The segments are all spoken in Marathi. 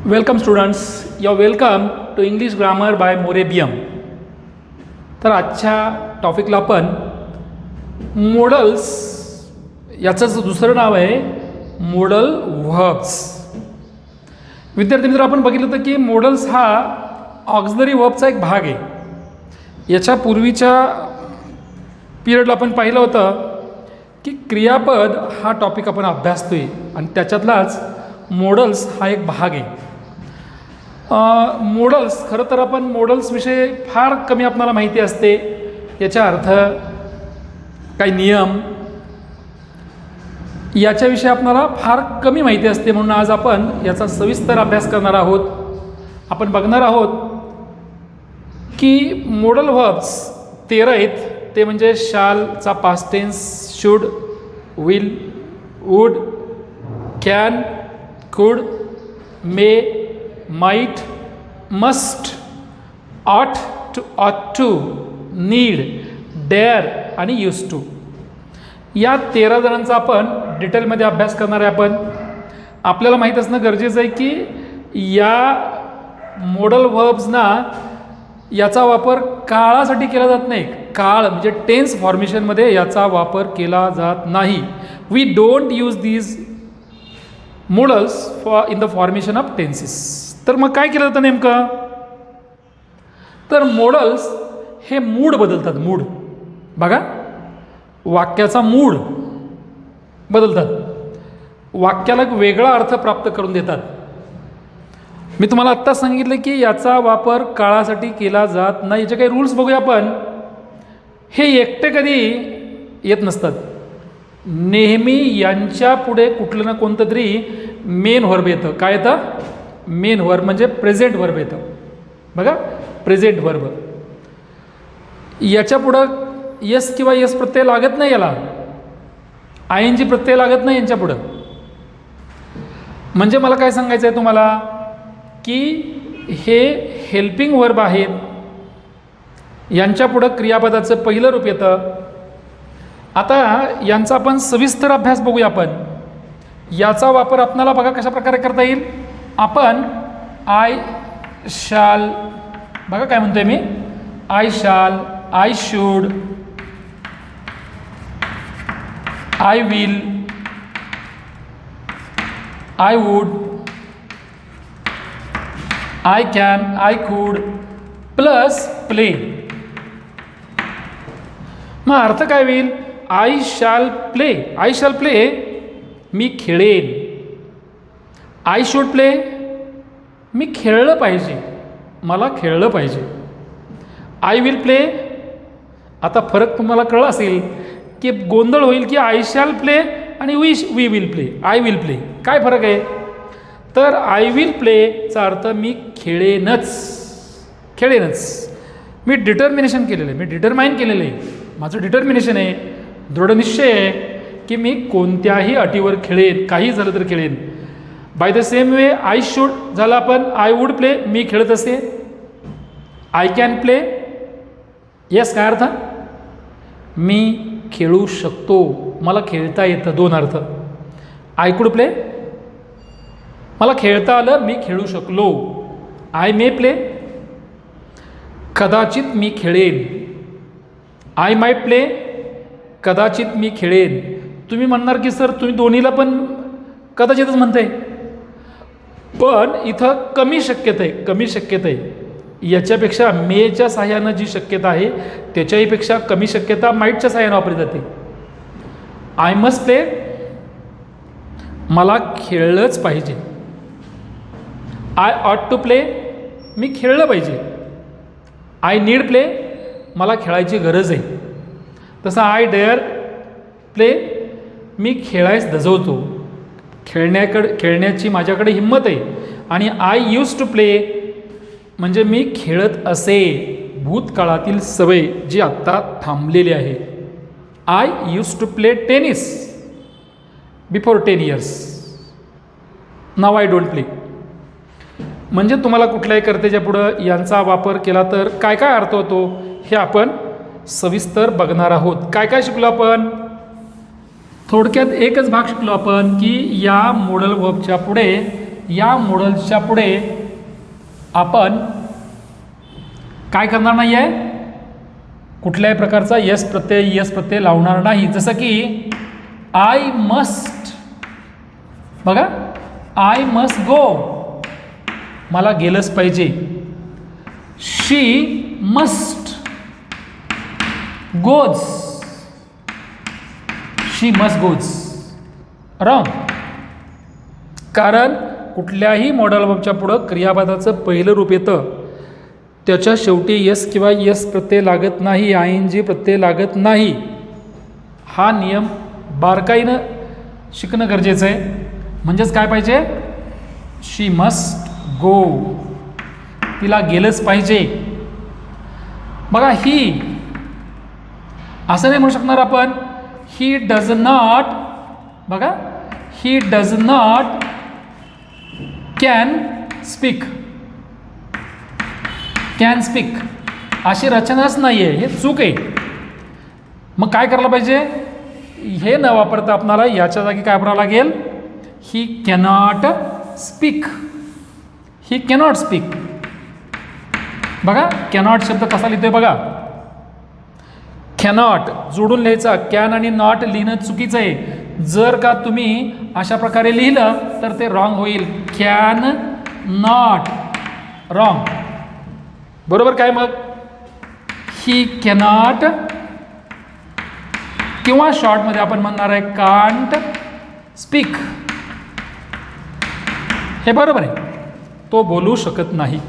Welcome students, your welcome to English grammar by मोरेबियम. तर आजच्या टॉपिकला आपण मोडल्स याचं दुसरं नाव आहे मोडल व्हर्ब्स. विद्यार्थी मित्र, आपण बघितलं होतं की मोडल्स हा ऑक्झिलरी व्हर्बचा एक भाग आहे. याच्या पूर्वीच्या पिरियडला आपण पाहिलं होतं की क्रियापद हा टॉपिक आपण अभ्यासतोय आणि त्याच्यातलाच मोडल्स हा एक भाग आहे. मोडल्स खरं तर आपण मोडल्सविषयी फार कमी आपल्याला माहिती असते. याचा अर्थ, काही नियम याच्याविषयी आपल्याला फार कमी माहिती असते. म्हणून आज आपण याचा सविस्तर अभ्यास करणार आहोत. आपण बघणार आहोत की मोडल व्हर्ब्स 13 आहेत. ते म्हणजे शालचा past tense should, will, would, can, could, may, might, must, ought to, need, dare आणि used to. या 13 जणांचा आपण डिटेलमध्ये अभ्यास करणार आहे. आपल्याला माहीत असणं गरजेचं आहे की या मोडल व्हर्ब्सना याचा वापर काळासाठी केला जात नाही. काळ म्हणजे टेन्स फॉर्मेशनमध्ये याचा वापर केला जात नाही. We don't use these modals in the formation of tenses. तर मग काय केलं जातं नेमकं? तर मोडल्स हे मूड बदलतात. मूड बघा, वाक्याचा मूड बदलतात, वाक्याला एक वेगळा अर्थ प्राप्त करून देतात. मी तुम्हाला आत्ता सांगितलं की याचा वापर काळासाठी केला जात नाही. याचे काही रूल्स बघूया आपण. हे एकटे कधी येत नसतात. नेहमी यांच्या पुढे कुठलं ना कोणतं तरी मेन व्हर्ब येतं. काय येतं? मेन व्हर्ब म्हणजे प्रेझेंट व्हर्ब येतं. बघा, प्रेझेंट व्हर्ब. याच्या पुढं यस किंवा यस प्रत्यय लागत नाही. याला ING प्रत्यय लागत नाही यांच्या पुढं. म्हणजे मला काय सांगायचं आहे तुम्हाला की हे हेल्पिंग व्हर्ब आहेत. यांच्या पुढं क्रियापदाचं पहिलं रूप येतं. आता यांचा आपण सविस्तर अभ्यास बघूया. आपण याचा वापर आपणाला बघा कशा प्रकारे करता येईल. आपण आय शाल, बघा काय म्हणतोय मी, I shall, I should, I will, I would, I can, I could plus play. मग अर्थ काय होईल? I shall play, I shall play मी खेळेन. आय शूड प्ले मी खेळलं पाहिजे, मला खेळलं पाहिजे. आय विल प्ले, आता फरक तुम्हाला कळला असेल की गोंधळ होईल की आय शॅल प्ले आणि we will play. I will play काय फरक आहे? तर आय विल प्लेचा अर्थ मी खेळेनच. मी डिटर्मिनेशन केलेलं आहे, मी डिटरमाइन केलेलं आहे. माझं डिटर्मिनेशन आहे, दृढनिश्चय आहे की मी कोणत्याही अटीवर खेळेन, काही झालं तर खेळेन. By the same way I should झालं आपण आय वूड प्ले, मी खेळत असे. आय कॅन प्ले, येस काय अर्थ? मी खेळू शकतो, मला खेळता येतं. 2 अर्थ. आय कुड प्ले, मला खेळता आलं, मी खेळू शकलो. आय मे प्ले, कदाचित मी खेळेन. आय माईट प्ले, कदाचित मी खेळेन. तुम्ही म्हणणार की सर तुम्ही दोन्हीला पण कदाचितच म्हणताय, पण इथं कमी शक्यता आहे. याच्यापेक्षा मेच्या साह्यानं जी शक्यता आहे त्याच्याहीपेक्षा कमी शक्यता माईटच्या साह्यानं वापरली जाते. आय मस्ट प्ले, मला खेळलंच पाहिजे. आय ऑट टू प्ले, मी खेळलं पाहिजे. आय नीड प्ले, मला खेळायची गरज आहे. तसं आय डेअर प्ले, मी खेळायच धजवतो, खेळण्याची माझ्याकडे हिंमत आहे. आणि आय यूज टू प्ले म्हणजे मी खेळत असे, भूतकाळातील सवय जी आत्ता थांबलेली आहे. I use to play tennis before 10 years. Now I don't play. म्हणजे तुम्हाला कुठल्याही कर्त्याच्या पुढं यांचा वापर केला तर काय काय अर्थ होतो हे आपण सविस्तर बघणार आहोत. काय काय शिकलो आपण? थोडक्यात एकच भाग शिकलो आपण की या मोडल व्हर्बच्या पुढे या मॉडेल्सच्या पुढे आपण काय करणार नाही आहे, कुठल्याही प्रकारचा यस प्रत्यय लावणार नाही. जसं की आय मस्ट, बघा आय मस्ट गो, मला गेलंच पाहिजे. शी मस्ट गोज, शी मस्ट गोज, रॉंग. कारण कुठल्याही मॉडेल वर्बच्या पुढं क्रियापदाचं पहिलं रूप येतं, त्याच्या शेवटी यस किंवा यस प्रत्यय लागत नाही, ING प्रत्यय लागत नाही. हा नियम बारकाईनं शिकणं गरजेचं आहे. म्हणजेच काय पाहिजे, शी मस्ट गो, तिला गेलंच पाहिजे. बघा ही असं नाही म्हणू शकणार आपण, ही डज नॉट, बघा he does not can speak, can speak अशी रचनाच नाही आहे, हे चूक आहे. मग काय करायला पाहिजे, हे न वापरता आपणाला याच्या जागी काय वापरावं लागेल, ही कॅनॉट स्पीक, ही कॅनॉट स्पीक. बघा कॅनॉट शब्द कसा लिहितोय बघा, कॅनॉट जोडून लिहायचा, कॅन आणि नॉट लिहिणं चुकीचं आहे. जर का तुम्ही अशा प्रकारे लिहिलं तर ते रॉंग होईल. Can not, wrong. बरोबर काय मग, ही कॅनॉट, किंवा शॉर्टमध्ये आपण म्हणणार आहे कांट स्पीक, हे बरोबर आहे, तो बोलू शकत नाही.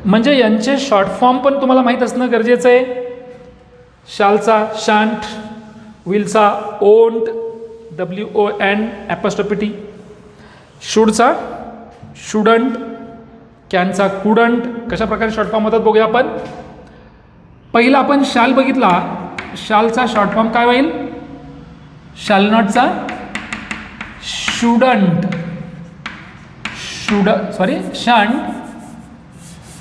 म्हणजे यांचे शॉर्ट फॉर्म पण तुम्हाला माहीत असणं गरजेचं आहे. शालचा शांट, विलचा ओंट, WON', शूडचा शुडंट, कॅनचा कुडंट. कशा प्रकारे शॉर्ट फॉर्म होतात बघूया आपण. पहिला आपण शाल बघितला, शालचा शॉर्ट फॉर्म काय होईल, शाल नॉटचा शुडंट, शंट,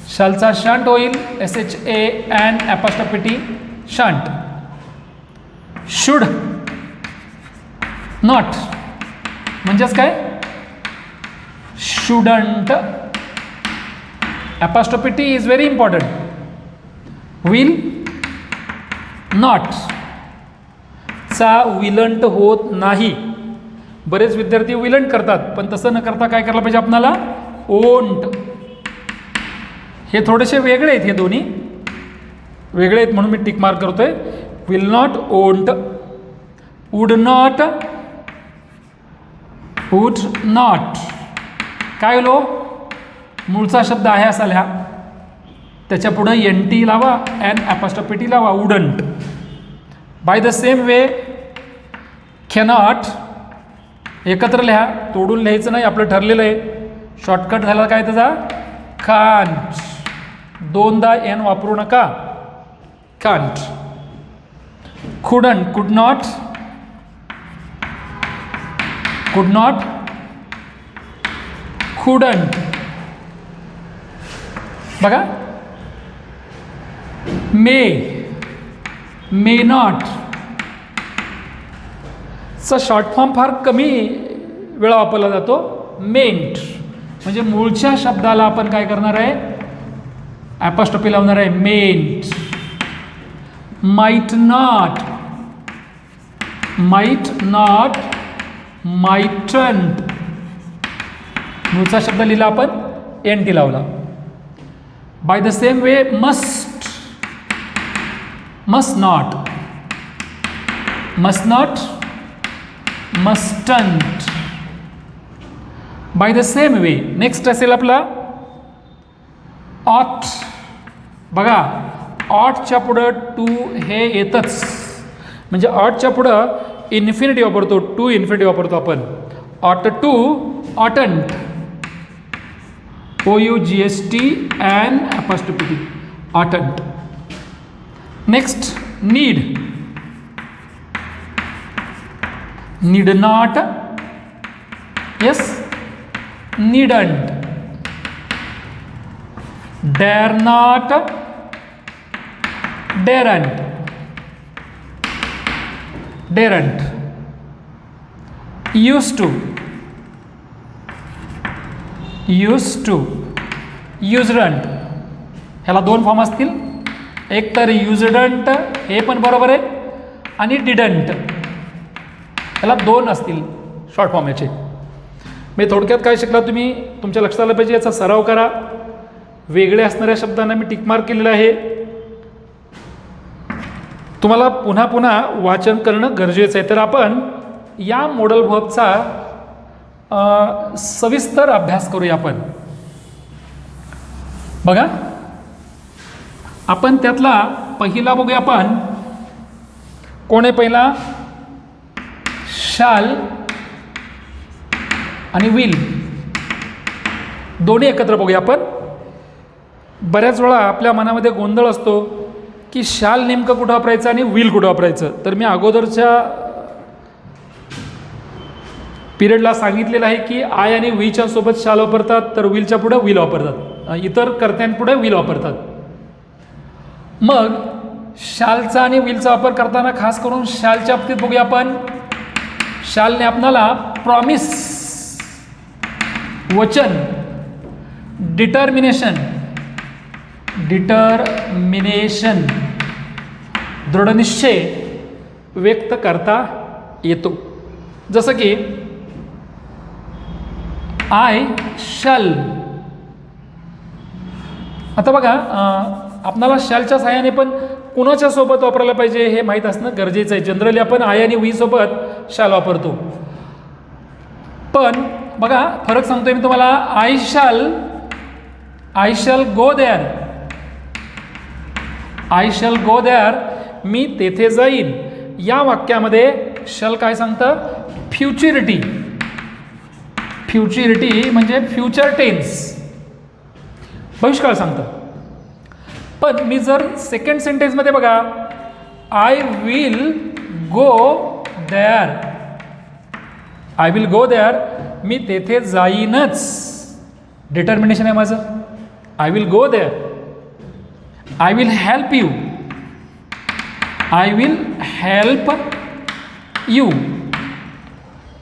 शालचा शंट होईल SHAN'T, शंट. शुड नॉट म्हणजेच काय, shouldn't. T is very important. Will not चा विलंट होत नाही. बरेच विद्यार्थी विलंट करतात, पण तसं न करता काय करायला पाहिजे आपणाला, ओंट. हे थोडेसे वेगळे आहेत, हे दोन्ही वेगळे आहेत म्हणून मी टिक मार्क करतोय. Will not, won't. Would not, would not. काय लो, मूळचा शब्द आहे असा लिहा, त्याच्या पुढं NT लावा, N'T लावा, wouldn't. Bye the same way cannot एकत्र लिहा, तोडून लिहायचं नाही, आपलं ठरलेलं आहे. शॉर्टकट झाला काय त्याचा, कांट. दोनदा N वापरू नका, कांट. कुडंट, कुड नॉट, कुड नॉट, कुडंट. बघा मे नॉट चा शॉर्ट फॉर्म फार कमी वेळा वापरला जातो. मेंट म्हणजे मूळच्या शब्दाला आपण काय करणार आहे, ॲपॉस्ट्रोफी लावणार आहे, mayn't. Might not, might not, mightn't. मूळचा शब्द लिहिला आपण, NT लावला. By the same way must, must not, must not, mustn't. By the same way next असेल आपला ऑट. बघा ऑटच्या पुढं टू हे येतच, म्हणजे ऑटच्या पुढं इन्फिनिटी वापरतो, टू इन्फिनिटी वापरतो आपण. Ought to, oughtn't, OUGST N'T, oughtn't. Next need, need not, yes, needn't. Dare not, daren't, daren't. Use to, use to, usedn't, ह्याला दोन फॉर्म असतील, एक तर युजडंट हे पण बरोबर आहे आणि डिडंट, ह्याला दोन असतील शॉर्ट फॉर्म याचे. मी थोडक्यात काय शिकला तुम्ही, तुमच्या लक्षात आलं पाहिजे, याचा सराव करा. वेगळे असणाऱ्या शब्दांना मी टिकमार्क केलेलं आहे. तुम्हाला पुन्हा पुन्हा वाचन करणं गरजेचं आहे. तर आपण या मॉडेल व्हर्बचा सविस्तर अभ्यास करूया. आपण बघा, आपण त्यातला पहिला बघूया. आपण कोण आहे पहिला, शाल आणि विल दोन्ही एकत्र बघूया. आपण बऱ्याच वेळा आपल्या मनामध्ये गोंधळ असतो की शाल नेमकं कुठं वापरायचं आणि विल कुठं वापरायचं. तर मी अगोदरच्या पिरियडला सांगितलेलं आहे की आय आणि वीच्या सोबत शाल वापरतात, तर विलच्या पुढे विल वापरतात, इतर कर्त्यांपुढे विल वापरतात. मग शालचा आणि विलचा वापर करताना खास करून शालच्या बाबतीत बघूया. आपण शालने आपणाला प्रॉमिस, वचन, डिटर्मिनेशन, दृढनिश्चय व्यक्त करता येतो. जसं की आय शॅल. आता बघा, आपणाला शॅलच्या सहाय्याने पण कुणाच्या सोबत वापरायला पाहिजे हे माहीत असणं गरजेचं आहे. जनरली आपण आय आणि वी सोबत शॅल वापरतो, पण बघा फरक सांगतोय मी तुम्हाला. I shall go there, I shall go there, मी तेथे जाईन. या वाक्यामध्ये शॅल काय सांगतं, फ्युचरिटी, फ्युचरिटी म्हणजे फ्युचर टेन्स, भविष्यकाळ सांगतं. पण मी जर सेकंड सेंटेन्समध्ये बघा, I will go there, I will go there, मी तेथे जाईनच, डिटर्मिनेशन आहे माझं. I will go there, I will help you, I will help you,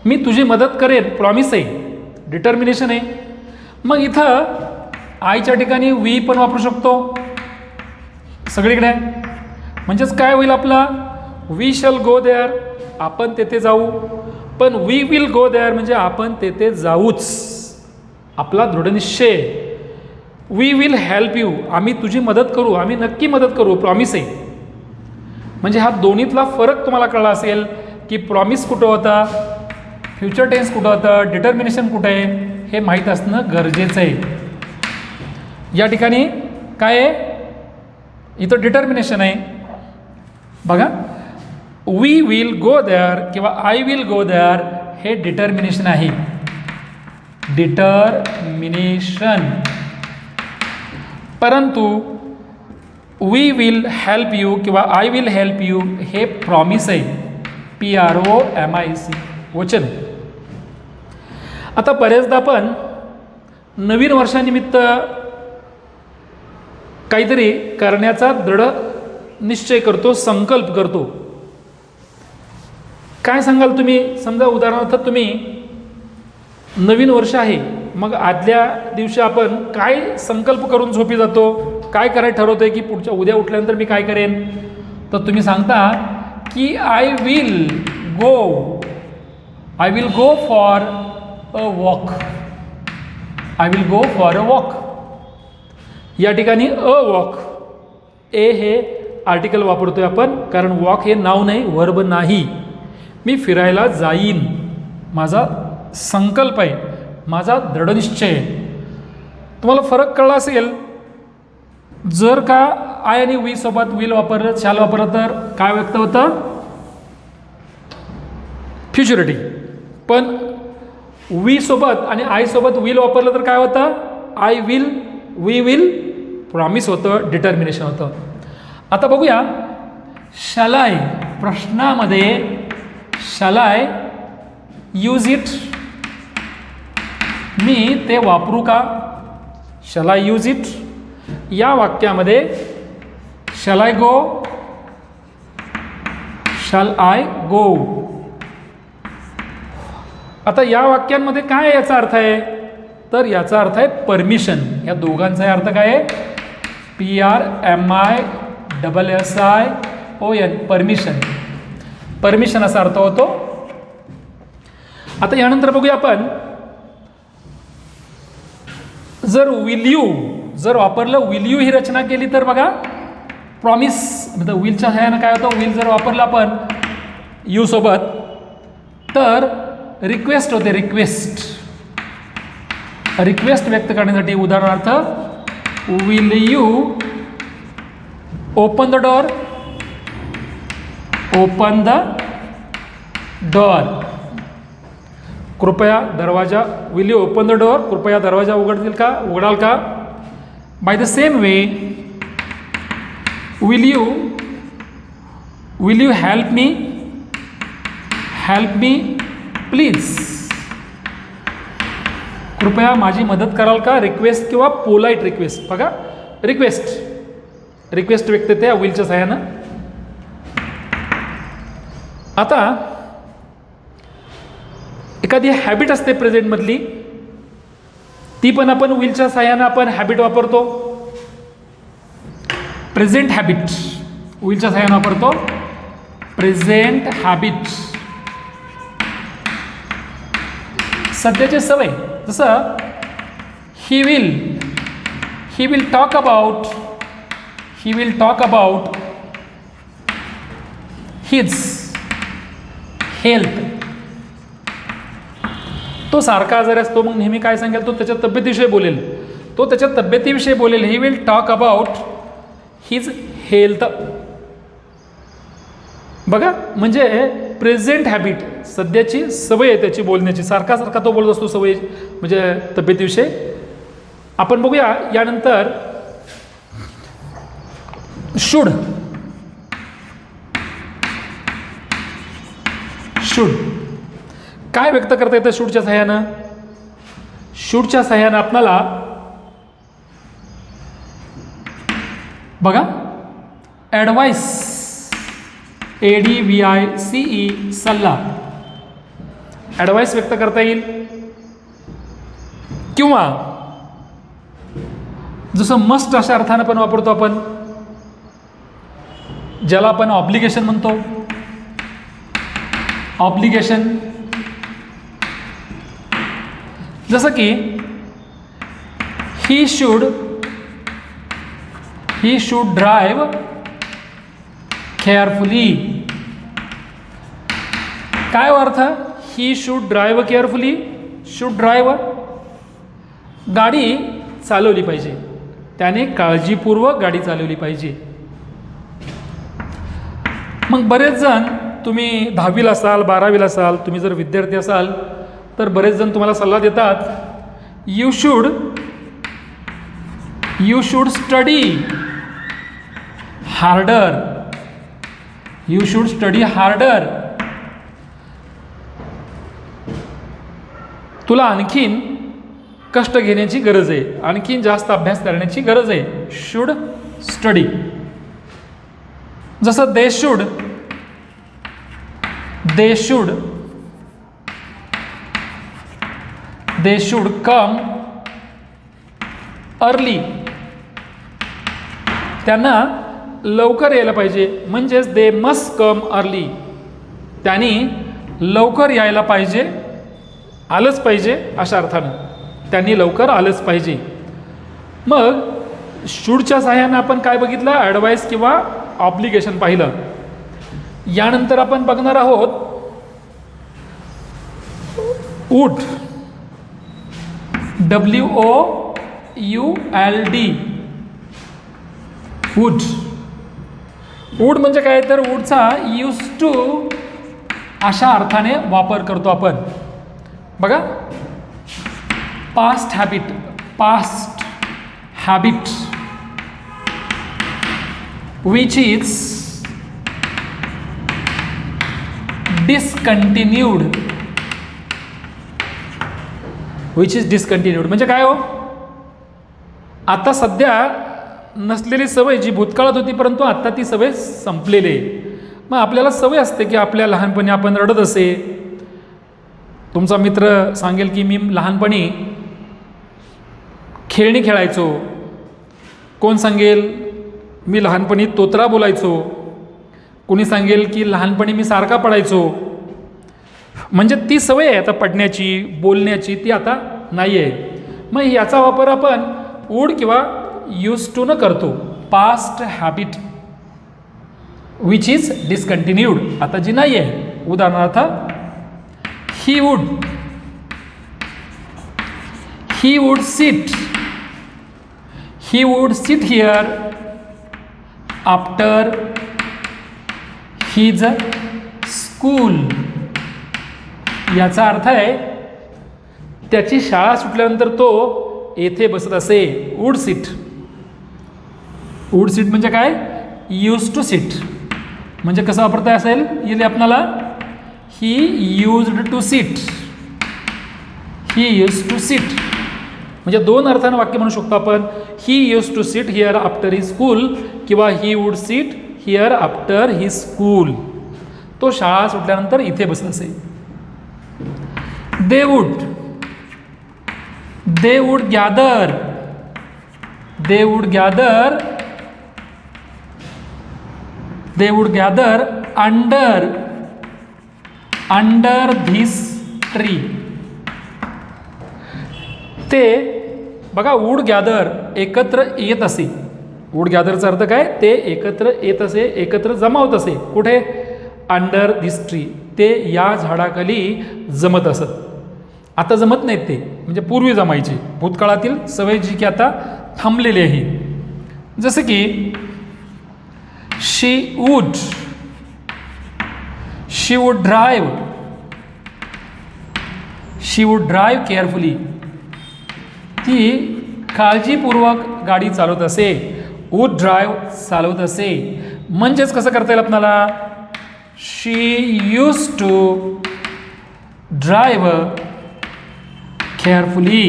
मी तुझी मदत करेन, प्रॉमिस आहे, डिटर्मिनेशन आहे. मग इथं आयच्या ठिकाणी वी पण वापरू शकतो सगळीकडे. म्हणजेच काय होईल आपला, वी शॅल गो देअर, आपण तेथे जाऊ. पण वी विल गो देअर म्हणजे आपण तेथे जाऊच, आपला दृढनिश्चय. वी विल हेल्प यू, आम्ही तुझी मदत करू, आम्ही नक्की मदत करू, प्रॉमिस आहे. म्हणजे हा दोन्हीतला फरक तुम्हाला कळला असेल की प्रॉमिस कुठं होता, फ्युचर टेन्स कुठं होतं, डिटर्मिनेशन कुठं आहे, हे माहीत असणं गरजेचं आहे. या ठिकाणी काय आहे, इथं डिटर्मिनेशन आहे. बघा, वी विल गो देअर किंवा आय विल गो देअर हे डिटर्मिनेशन आहे, डिटर्मिनेशन. परंतु वी विल हेल्प यू किंवा आय विल हेल्प यू हे प्रॉमिस आहे, PROMIS, वचन. आता बरेचदा आपण नवीन वर्षानिमित्त काहीतरी करण्याचा दृढ निश्चय करतो, संकल्प करतो. काय सांगाल तुम्ही, समजा उदाहरणार्थ तुम्ही नवीन वर्ष आहे, मग आदल्या दिवशी आपण काय संकल्प करून झोपी जातो, काय करायला ठरवतोय की पुढच्या उद्या उठल्यानंतर मी काय करेन. तर तुम्ही सांगता की I will go for a walk, I will go for a walk. या ठिकाणी अ वॉक, ए हे आर्टिकल वापरतोय आपण, कारण वॉक हे नाव नाही, वर्ब नाही. मी फिरायला जाईन, माझा संकल्प आहे, माझा दृढनिश्चय आहे. तुम्हाला फरक कळला असेल. जर का आय आणि वी सोबत विल वापरलं, शाल वापरलं तर काय व्यक्त होतं, फ्युचरिटी. पण वी सोबत आणि आय सोबत विल वापरलं तर काय होतं, I will, we will, promise होतं, डिटर्मिनेशन होतं. आता बघूया, शॅल आय, प्रश्नामध्ये शॅल आय यूज इट, मी ते वापरू का, शॅल आय यूज इट. या वाक्यामध्ये shall I go, shall I go. आता या वाक्यांमध्ये काय याचा अर्थ आहे, तर याचा अर्थ आहे परमिशन. या दोघांचा अर्थ काय आहे? PRMISSION, permission. परमिशन असा अर्थ होतो. आता यानंतर बघूया आपण, जर विल यू जर वापरलं, विल यू ही रचना केली तर बघा प्रॉमिस म्हणजे विलच्या ह्यानं काय होतं, विल जर वापरलं आपण यू सोबत तर रिक्वेस्ट होते. रिक्वेस्ट व्यक्त करण्यासाठी उदाहरणार्थ will you open the door, open the door, कृपया दरवाजा, will you open the door, कृपया दरवाजा उघडाल का. Bye the same way will you help me please, कृपया माझी मदत कराल का. रिक्वेस्ट किंवा पोलाइट रिक्वेस्ट. बघा रिक्वेस्ट व्यक्त होते या विलच्या सहाय्यानं. आता एखादी हॅबिट असते प्रेझेंटमधली, ती पण आपण विलच्या सहाय्यानं आपण हॅबिट वापरतो. प्रेझेंट हॅबिट विलच्या सहाय्यानं वापरतो. प्रेझेंट हॅबिट सध्याची सवय. जसं he will talk about his health. तो सारखा आजारी असतो, मग नेहमी काय सांगेल, तो त्याच्या तब्येतीविषयी बोलेल. He will talk about his health. बघा म्हणजे प्रेझेंट हॅबिट, सध्याची सवय आहे त्याची बोलण्याची, सारखा तो बोलत असतो सवय म्हणजे तब्येतीविषयी. आपण बघूया यानंतर शुड काय व्यक्त करता येतं शूडच्या सहाय्यानं. शूडच्या सहाय्यानं आपल्याला बघा ॲडवाइस, ADVICE, सल्ला, ॲडवाइस व्यक्त करता येईल. किंवा जसं मस्ट अशा अर्थानं पण वापरतो आपण, ज्याला आपण ऑब्लिगेशन म्हणतो. ऑब्लिगेशन जसं की ही शुड ड्राईव्ह केअरफुली. काय अर्थ? He should drive carefully. Should drive गाडी चालवली पाहिजे, त्याने काळजीपूर्वक गाडी चालवली पाहिजे. मग बरेच जण, तुम्ही 10वीला असाल, 12वीला असाल, तुम्ही जर विद्यार्थी असाल तर बरेच जण तुम्हाला सल्ला देतात, you should study harder. You should study harder. तुला आणखीन कष्ट घेण्याची गरज आहे, आणखीन जास्त अभ्यास करण्याची गरज आहे. Should study. जसं दे शुड कम अर्ली. त्यांना लवकर यायला पाहिजे, म्हणजेच दे मस्ट कम अर्ली. त्यांनी लवकर यायला पाहिजे, आलंच पाहिजे अशा अर्थानं. त्यांनी लवकर आलंच पाहिजे. मग शूडच्या सहाय्यानं आपण काय बघितलं? ॲडवाइस किंवा ऑब्लिगेशन पाहिलं. यानंतर आपण बघणार आहोत वुड. WOULD. वुड म्हणजे काय? तर वुडचा यूज टू अशा अर्थाने वापर करतो आपण. बघा past habit which is discontinued. म्हणजे काय हो? आता सध्या नसलेली सवय जी भूतकाळात होती, परंतु आता ती सवय संपलेली आहे. मग आपल्याला सवय असते की आपल्या लहानपणी आपण रडत असे. तुमचा मित्र सांगेल की मी लहानपणी खेळणी खेळायचो. कोण सांगेल मी लहानपणी तोतरा बोलायचो. कोणी सांगेल की लहानपणी मी सारखा पडायचो. म्हणजे ती सवय आहे आता पडण्याची, बोलण्याची, ती आता नाही आहे. मग याचा वापर आपण वूड किंवा यूज टू न करतो. Past habit which is discontinued, आता जी नाही आहे. उदाहरणार्थ he would sit here after his school. याचा अर्थ आहे त्याची शाळा सुटल्यानंतर तो येथे बसत असे. वूड सीट म्हणजे काय? Use to sit. म्हणजे कसं वापरता असेल येईल आपल्याला? He used to sit. म्हणजे दोन अर्थानं वाक्य म्हणू शकतो आपण. He use to sit here after his school किंवा he would sit here after his school. तो शाळा सुटल्यानंतर इथे बसत असे. They would gather under this tree. ते बघा वूड गॅदर एकत्र येत असे. वूड गॅदरचा अर्थ काय? ते एकत्र येत असे, एकत्र जमा होत असे. कुठे? Under this tree. ते या झाडाखाली जमत असत. आता जमत नाहीत ते, म्हणजे पूर्वी जमायचे. भूतकाळातील सवय जी की आता थांबलेली आहे. जसं की शी वूड ड्राईव्ह केअरफुली. ती काळजीपूर्वक गाडी चालवत असे. वूड ड्राईव्ह चालवत असे. म्हणजेच कसं करता येईल आपल्याला? शी यूज टू ड्राईव्ह केअरफुली.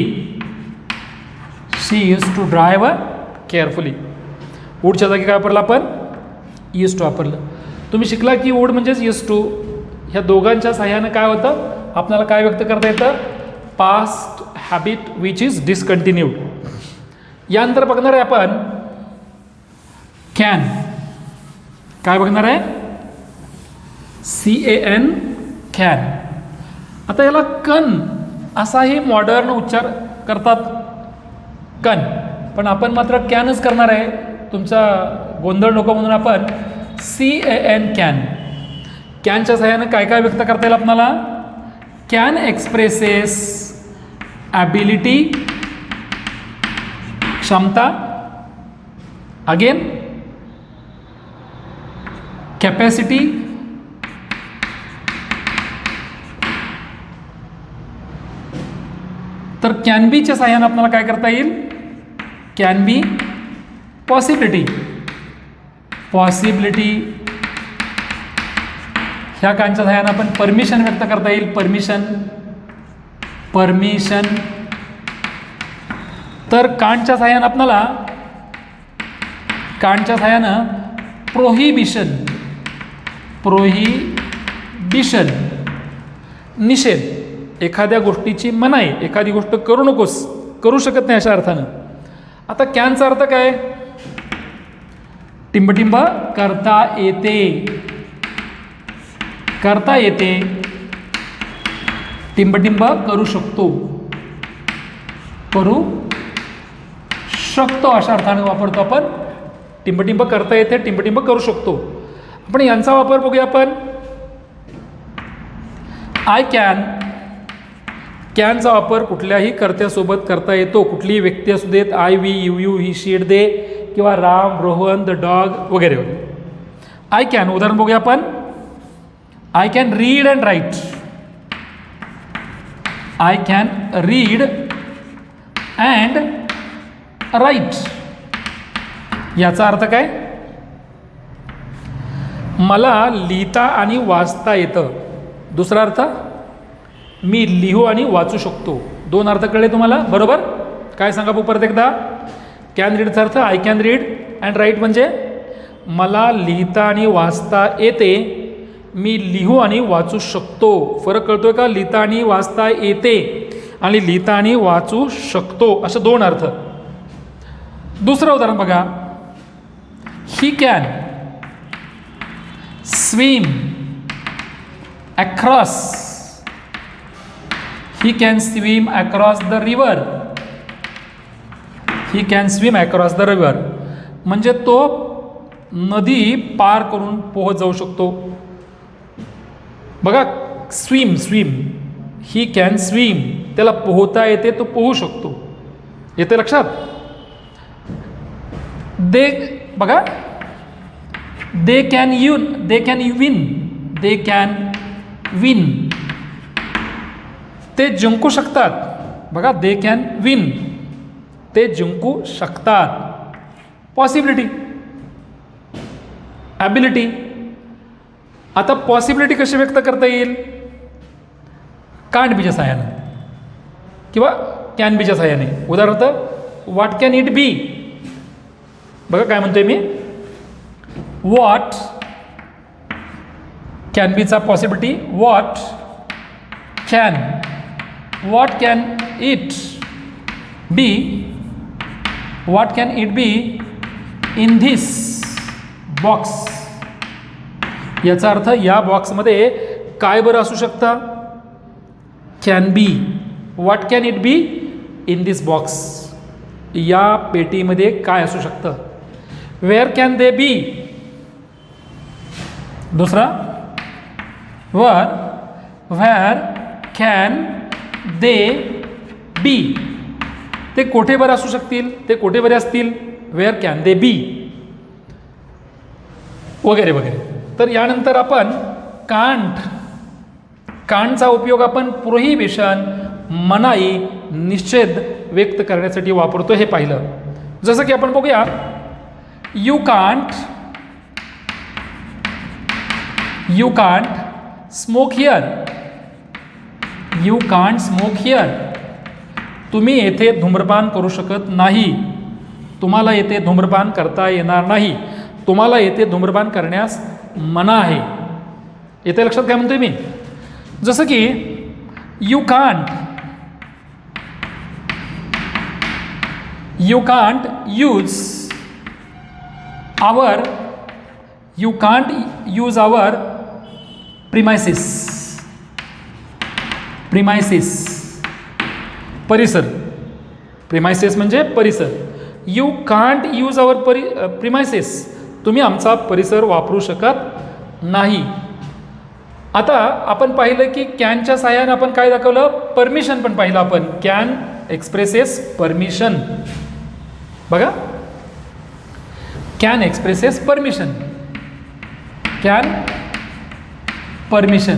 वूडच्या जागी काय वापरलं आपण? यूज टू वापरलं. तुम्ही शिकला की वूड म्हणजेच यूज टू. ह्या दोघांच्या साह्यानं काय होतं? आपल्याला काय व्यक्त करता येतं? Past habit which is discontinued. यानंतर बघणार आहे आपण कॅन. काय बघणार आहे? CAN can. आता याला कन असाही मॉडर्न उच्चार करतात, कन. पण आपण मात्र कॅनच करणार आहे. तुमचा गोंधळ नको म्हणून आपण CAN कॅन. कॅनच्या सहाय्यानं काय काय व्यक्त करता येईल आपल्याला? कॅन एक्सप्रेसेस ॲबिलिटी, क्षमता. अगेन कॅपॅसिटी, तर कॅन बीच्या सहाय्यानं आपल्याला काय करता येईल? Can be possibility. ह्या कानच्या सहाय्यानं आपण परमिशन व्यक्त करता येईल. परमिशन. तर कानच्या सहाय्यानं आपल्याला प्रोहिबिशन. निषेध. एखाद्या गोष्टीची मनाई, एखादी गोष्ट करू नकोस, करू शकत नाही अशा अर्थानं. आता कॅनचा अर्थ काय? टिंबटिंब करता येते. टिंबटिंब करू शकतो अशा अर्थाने वापरतो आपण. टिंबटिंब करता येते, टिंबटिंब करू शकतो. आपण यांचा वापर बघूया आपण. I can. कॅनचा वापर कुठल्याही कर्त्यासोबत करता येतो. कुठलीही व्यक्ती असू देत. I, we, you, he, she, it, they किंवा राम, रोहन, द डॉग वगैरे वगैरे. आय कॅन उदाहरण बघूया आपण. I can read and write. I can read and write. याचा अर्थ काय? मला लिहिता आणि वाचता येतं. दुसरा अर्थ, मी लिहू आणि वाचू शकतो. दोन अर्थ कळले तुम्हाला? बरोबर. काय सांगा परत एकदा. कॅन रीडचा अर्थ I can read and write म्हणजे मला लिहिता आणि वाचता येते, मी लिहू आणि वाचू शकतो. फरक कळतोय का? लिहिता आणि वाचता येते आणि लिहिता आणि वाचू शकतो असे दोन अर्थ. दुसरं उदाहरण बघा. He can swim across. He can swim across the river. He can swim across the river म्हणजे तो नदी पार करून पोहत जाऊ शकतो. बघा, swim swim, he can swim, त्याला पोहता येते, तो पोहू शकतो. येते लक्षात? दे बघा, they can win, they can win, ते जिंकू शकतात. बघा, दे कॅन विन, ते जिंकू शकतात. Possibility, ability. आता पॉसिबिलिटी कशी व्यक्त करता येईल? कांट बीच्या सहाय्याने किंवा कॅन बीच्या सहाय्याने. उदाहरणार्थ, व्हॉट कॅन इट बी. बघा काय म्हणतोय मी, व्हॉट कॅन बीचा possibility what can it be, what can it be in this box. याचा अर्थ या बॉक्समध्ये काय बरं असू शकतं? Can be. What can it be in this box. या पेटीमध्ये काय असू शकतं? Where can they be. दुसरा, व्हेअर कॅन दे बी. ते कोठे बरे असू शकतील? ते कोठे बरे असतील? वेअर कॅन दे बी, वगैरे वगैरे. तर यानंतर आपण कांटचा उपयोग आपण प्रोहिबिशन, मनाई, निषेध व्यक्त करण्यासाठी वापरतो हे पाहिलं. जसं की आपण बघूया, you can't smoke here. You can't smoke here. तुम्ही येथे धूम्रपान करू शकत नाही. तुम्हाला येथे धूम्रपान करता येणार नाही. तुम्हाला येथे धूम्रपान करण्यास मना आहे. येथे लक्षात काय म्हणतोय मी? जसं की you can't use our premises. परिसर. प्रिमायसिस म्हणजे परिसर. You can't use our premises. तुम्ही आमचा परिसर वापरू शकत नाही. आता आपण पाहिलं की कॅनच्या सहाय्याने आपण काय दाखवलं? परमिशन पण पाहिलं आपण. Can expresses permission. बघा, can expresses permission. Can permission.